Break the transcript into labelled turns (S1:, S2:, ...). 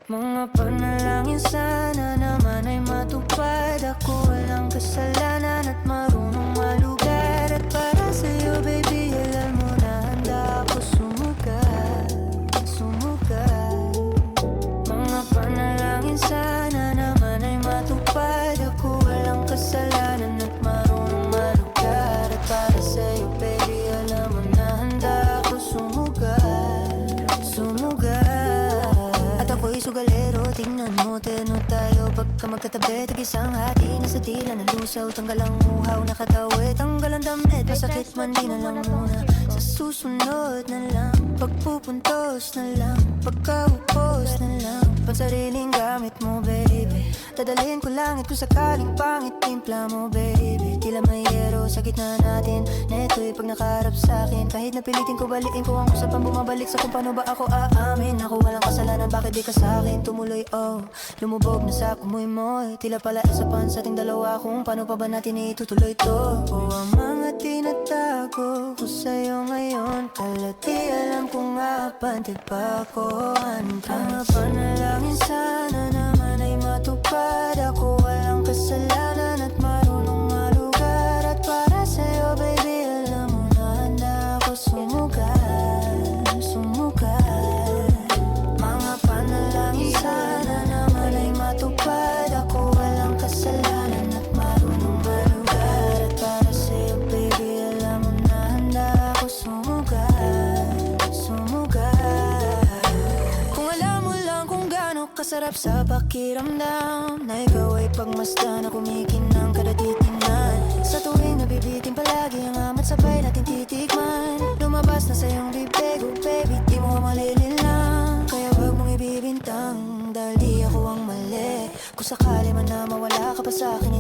S1: Mga panalangin sana naman ay matupad. Ako walang kasalanan at marunong malugar. At para sa'yo baby, alam mo na handa ako sumugat, sumugat. Mga panalangin sana naman ay matupad. Ako walang kasalanan at marunong malugar. At para sa'yo baby, alam mo na handa ako sumugat, sumugat. At ako'y sugalero, tingnan mo, terno tayo. Pagka magkatabi, tag-isang hati. Nasa tila ng lusaw, tanggal ang uhaw. Nakatawid, tanggal ang damit. Masakit man, di na lang muna. Sa susunod na lang, pagpupuntos na lang, pagkahupos na lang. Pansariling gamit mo baby, dadalhin ko langit kung sakaling pangit. Timpla mo baby, tila may yero sa gitna natin. Neto'y pag nakaharap sa'kin, kahit napilitin ko balikin ko ang usapan. Bumabalik sa kung paano ba ako aamin. Ako walang kasalanan, bakit di ka sa'kin tumuloy? Oh, lumubog na sa kumoy mo. Tila pala isa pan sa ating dalawa, kung paano pa ba natin itutuloy to. Oh, ang mga tinatago ko sa'yo ngayon, kalat di alam kung apantid pa ako. Anong mga panalangin sana naman ay matupad. Ako walang kasalanan at marunong malugar. At para sa'yo baby, alam mo na handa ako sumugat, sumugat. Mga panalangin sana naman ay matupad. Ako walang kasalanan at marunong malugar. At para sa'yo baby, alam mo na handa ako sumugat, sumugat. Kung alam mo lang kung gaano kasarap sa pakiramdam na ikaw ay pagmasdan na kumikinang kada titingnan. Sa tuwing nabibitin palagi ang amat, sabay natin titikman. Lumabas na sa iyong bibig, oh baby, di mo malililang. Kaya wag mong ibibintang, dahil di ako ang mali. Kung sakali man na mawala ka pa sa'kin,